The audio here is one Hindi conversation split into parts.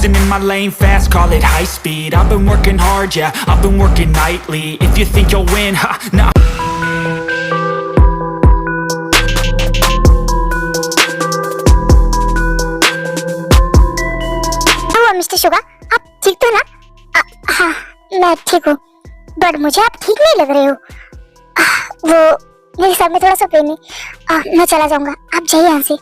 cruising in my lane fast, call it high speed. I've been working hard, yeah, I've been working nightly. If you think you'll win, ha, nah. Mister Suga, आप ठीक तो ना? हाँ, मैं ठीक हूँ, बट मुझे आप ठीक नहीं लग रहे हो। वो मेरे सर में थोड़ा सा पेन है। मैं चला जाऊंगा, आप जाइए यहाँ से।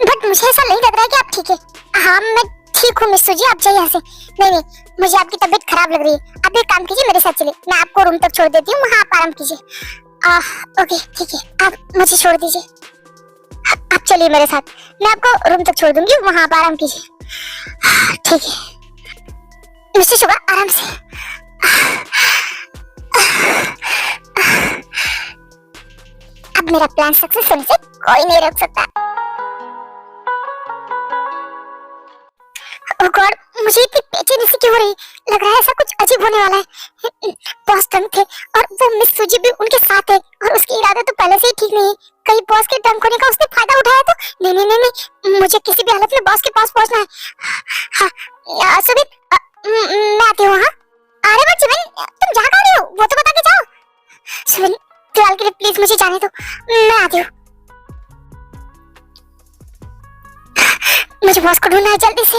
बट मुझे ऐसा नहीं लग रहा है कि आप ठीक है। हाँ, मैं ठीक हूँ मिस्टर जी, आप जाइए यहाँ से। नहीं, मुझे आपकी तबीयत खराब लग रही है। आप एक काम कीजिए, मेरे साथ चलिए, मैं आपको रूम तक छोड़ देती हूँ, वहाँ आप आराम कीजिए। ओके ठीक है, आप मुझे छोड़ दीजिए। आप चलिए मेरे साथ, मैं आपको रूम तक छोड़ दूंगी, वहाँ आप आराम कीजिए। ठीक है मिस्टर शुगा, आराम से। अब मेरा प्लान सक्सेस होने से कोई नहीं रोक सकता। ओह गॉड, मुझे इतनी बेचैनी सी क्यों हो रही? लग रहा है ऐसा कुछ अजीब होने वाला है। बॉस टंग थे और वो मिस सूजी भी उनके साथ है, और उसके इरादे तो पहले से ही ठीक नहीं है। कहीं बॉस के टंग होने का उसने फायदा उठाया तो? नहीं, मुझे किसी भी हालत में बॉस के पास पहुंचना है। हाँ, सुमित, मैं आती हूँ। हाँ, अरे बच्चे भाई, तुम जा कहाँ रही हो? वो तो बता के जाओ। सुमित, फिलहाल के लिए प्लीज मुझे जाने दो, मैं आती हूँ। मुझे बॉस को ढूंढना है जल्दी से।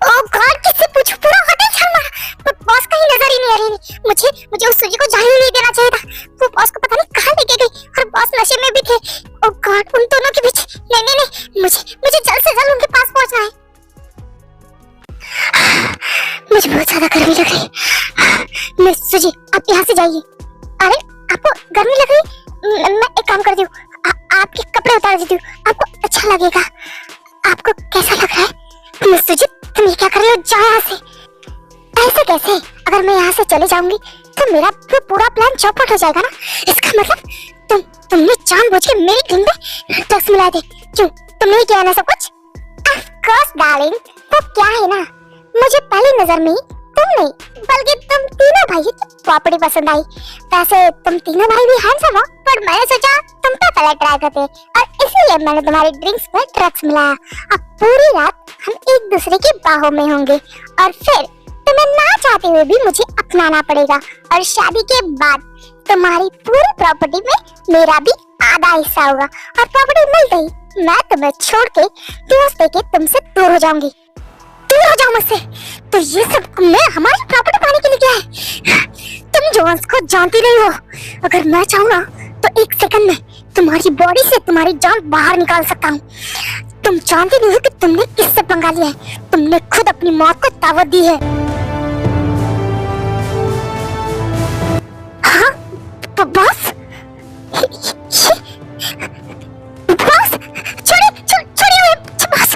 ओह गॉड, किससे पूछूं? पूरा होटल छान मारा, पर बॉस कहीं नजर ही नहीं आ रही। मुझे उस सूजी को जाने ही नहीं देना चाहिए था। वो बॉस को पता नहीं कहाँ लेके गई, और बॉस नशे में भी थे। ओह गॉड, उन दोनों के बीच। नहीं, मुझे जल्द से जल्द उनके पास पहुंचना है। मुझे बहुत ज्यादा गर्मी लग रही है। मिस सूजी, आप यहाँ से जाइए। अरे, आपको गर्मी लग रही? मैं एक काम करती हूँ, आपके कपड़े उतार देती हूँ, आपको अच्छा लगेगा। आपको कैसा लग रहा है? मिस सूजी, तुम ये क्या कर रही हो? जाओ यहाँ से। ऐसे कैसे? अगर मैं यहाँ से चले जाऊंगी तो मेरा पूरा प्लान चौपट हो जाएगा ना। इसका मतलब तुमने जानबूझ के मेरी टीम में ड्रग्स मिला दे। क्यों, तुमने ही किया ना सब कुछ? ऑफ कोर्स डार्लिंग, वो क्या है ना, मुझे पहली नजर में तुम नहीं बल्कि तुम तीनों भाई की प्रॉपर्टी पसंद आई। वैसे तुम तीनों भाई भी हैंडसम हो, पर मैंने सोचा तुम पे पहले ट्राई करते, और इसलिए मैंने तुम्हारी ड्रिंक्स में ड्रग्स मिलाया। अब पूरी रात हम एक दूसरे की बाहों में होंगे, और फिर तुम्हें ना चाहते हुए भी मुझे अपनाना पड़ेगा, और शादी के बाद तुम्हारी पूरी प्रॉपर्टी में मेरा भी आधा हिस्सा होगा। और प्रॉपर्टी मिलते ही मैं तुम्हें छोड़ के दोस्त देके तुमसे दूर हो जाऊंगी। दूर हो जाओ मुझसे? तो ये सब मैं हमारी प्रॉपर्टी पाने के लिए क्या है? तुम जोन्स को जानती नहीं हो। अगर मैं चाहूँ ना तो एक सेकंड में तुम्हारी बॉडी से तुम्हारी जान बाहर निकाल सकता हूँ। तुम जानती नहीं हो कि तुमने किससे पंगा लिया है। तुमने खुद अपनी मौत को दावत दी है। हाँ बॉस, बॉस छोड़िए बॉस।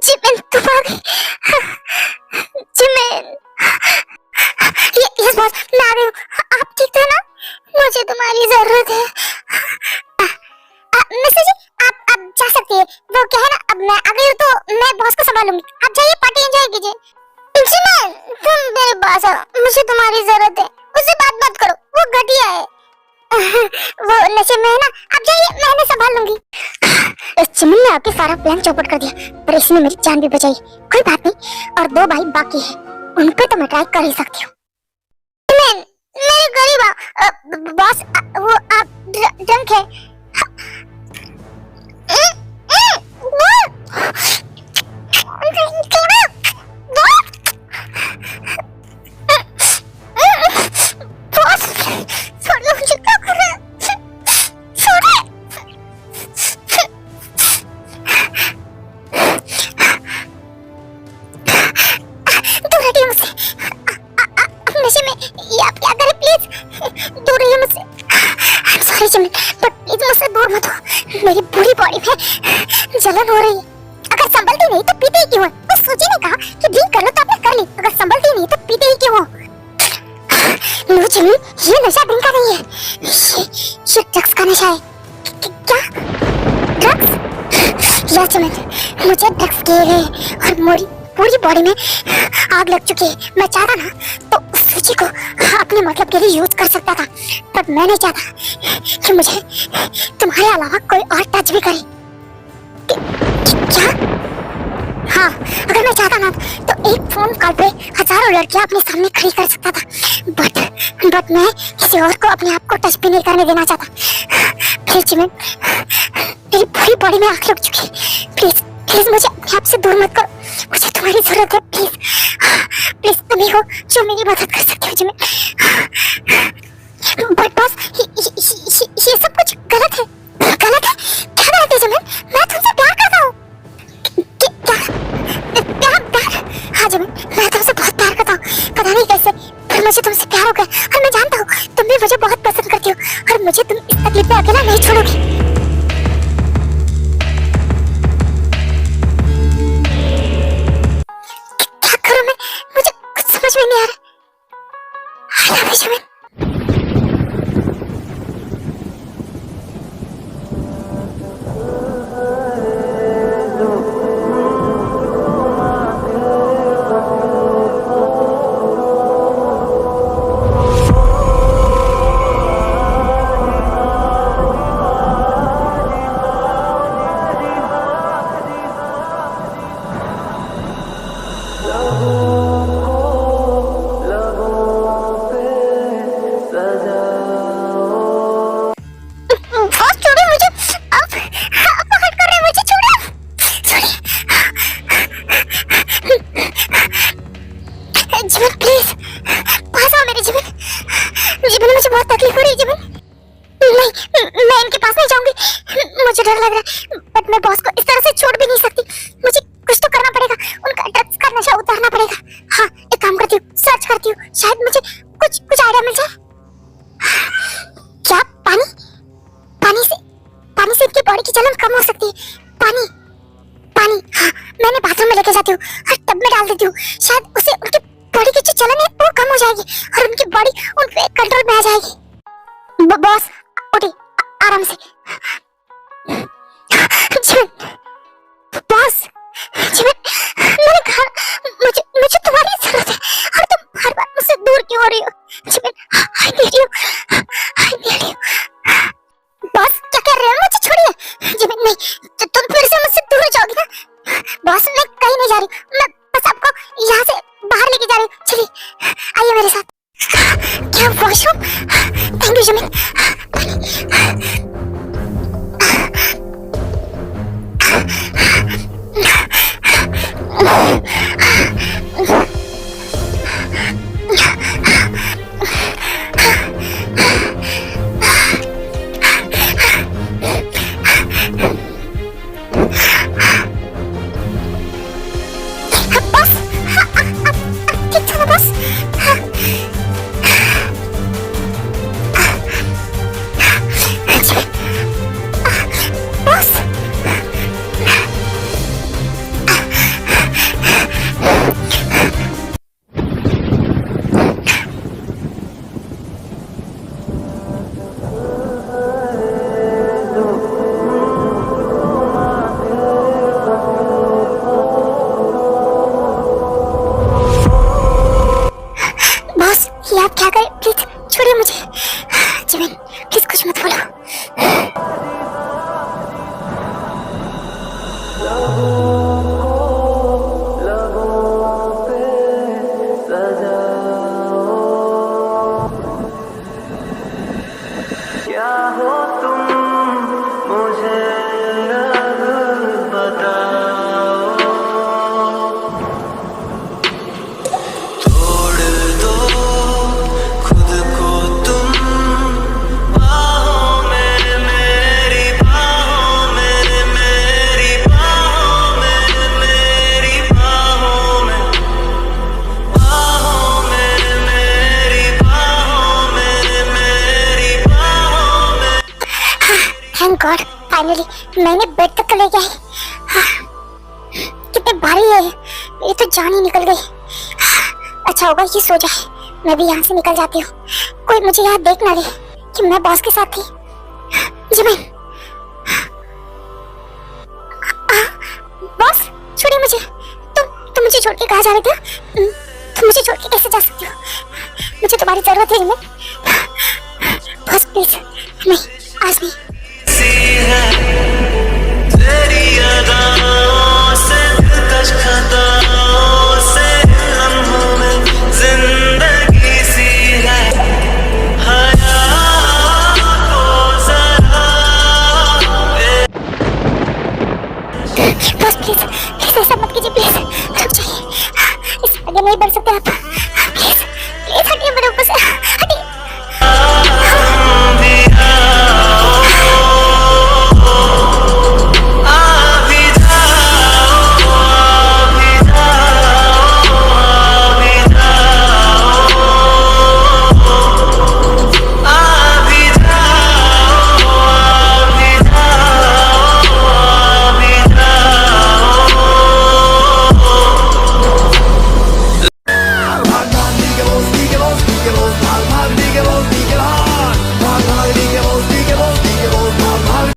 जिमिन तुम आ गई। जिमिन, यस बॉस, मैं आ गई हूँ। आप ठीक थे ना? मुझे तुम्हारी जरूरत है। मिस्टर जी, आप जा सकती है। वो क्या है ना, अब मैं आ गई हूँ तो मैं बॉस को संभालूंगी। आप जाइए, पार्टी एंजॉय कीजिए। जिमिन, तुम मेरे पास आओ, मुझे तुम्हारी जरूरत है। उससे बात करो, वो घटिया है। वो नशे में है ना। आप जाइए, मैं इन्हें संभाल लूंगी। इस जिमिन ने आपके सारा प्लान चौपट कर दिया, पर इसने मेरी जान भी बचाई। कोई बात नहीं, और 2 भाई बाकी है, उन पे तो मैं ट्राई कर ही सकती हूँ। जिमिन, मेरे गरीब बॉस, वो आप ड्रंक है। मेरी पूरी बॉडी में जलन हो रही है। अगर संभलती नहीं तो पीते ही क्यों है? उस सूजी ने कहा कि ड्रिंक कर लो तो आपने कर ली, अगर संभलती नहीं तो पीते ही क्यों हो? मुझे ये नशा ड्रिंक का नहीं है, ये ड्रग्स का नशा है। क्या ड्रग्स? यस जिमिन, मुझे ड्रग्स किए गए और मेरी पूरी बॉडी में आग लग चुकी है। मैं चाहता ना तो उस सूची को अपने मतलब के लिए यूज कर सकता था, पर मैं नहीं चाहता कि मुझे तुम्हारे अलावा कोई और टच भी करे। क्या? हाँ, अगर मैं चाहता ना तो एक फोन कॉल पे हजारों लड़कियां अपने सामने खड़ी कर सकता था, बट मैं किसी और को अपने आप को टच भी नहीं करने देना चाहता। प्लीज जिमिन, मेरी पूरी बॉडी में आग लग चुकी है। प्लीज प्लीज मुझे अपने आप से दूर मत करो, मुझे तुम्हारी जरूरत है। प्लीज प्लीज तुम ही हो जो मेरी मदद कर सकते हो जिमिन। बट बॉस, ये सब कुछ गलत है। गलत है? क्या गलत है जिमिन? मैं तुमसे प्यार करता हूँ। प्यार? हाँ जिमिन, मैं तुमसे बहुत प्यार करता हूँ, पता नहीं कैसे, पर मुझे तुमसे प्यार हो गया। और मैं जानता हूँ तुम भी मुझे बहुत पसंद करती हो और मुझे तुम इस तकलीफ में अकेला नहीं छोड़ोगी। क्या करूँ मैं? मुझे कुछ समझ में नहीं आ रहा। I love you, Jimin. Jimin please पास आओ मेरे जिमिन। जिमिन मुझे बहुत तकलीफ हो रही है जिमिन। नहीं, मैं इनके पास नहीं जाऊंगी, मुझे डर लग रहा है, बट मैं बॉस को इस तरह से छोड़ भी नहीं सकती। मुझे कुछ तो करना पड़ेगा, उनका ड्रग्स का नशा उतारना पड़ेगा। हाँ, एक काम करती हूँ, सर्च करती हूँ, शायद मुझे कुछ आइडिया मिल जाए। क्या? पानी से इनकी बॉडी की जलन कम हो सकती है। पानी। हाँ, मैंने बाथरूम में लेके जाती हूँ और टब में डाल देती हूँ, शायद उसे उनकी बॉडी की जो जलन है वो कम हो जाएगी और उनकी बॉडी उन पे कंट्रोल में आ जाएगी। बॉस उठी, आराम से। जिमिन, बॉस, जिमिन, मैंने कहा मुझे तुम्हारी जरूरत है और तुम हर बार मुझसे दूर क्यों हो रही हो? Jimin, I need you. Boss क्या कर रहे हो? मुझे छोड़िए। जिमिन नहीं, तुम फिर से मुझसे दूर हो जाओगी ना। बॉस मैं कहीं नहीं जा रही, मैं बस आपको यहाँ से बाहर लेके जा रही हूँ। चलिए आइए मेरे साथ। क्या वॉशरूम? Thank you Jimin. आप क्या करें? प्लीज छोड़िए मुझे। जिमिन प्लीज कुछ मत बोलो। क्या हो तुम मुझे बताओ, तोड़ दो खुद को तुम बाहों में, मेरी बाहों में, मेरी बाहों में, मेरी बाहों में, बाहों में, मेरी बाहों में, मेरी बाहों में। थैंक गॉड फाइनली मैंने बेड तक ले गई। कितने भारी है ये, तो जान ही निकल गई। अच्छा होगा ये सो जाए, मैं भी यहाँ से निकल जाती हूँ, कोई मुझे यहाँ देख ना ले कि मैं बॉस के साथ थी। जिमिन, बॉस छोड़िए मुझे। तुम मुझे छोड़ के कहाँ जा रहे थे? तुम मुझे छोड़ के कैसे जा सकती हो? मुझे तुम्हारी जरूरत है हिम्मत। बस प्लीज, नहीं आज नहीं।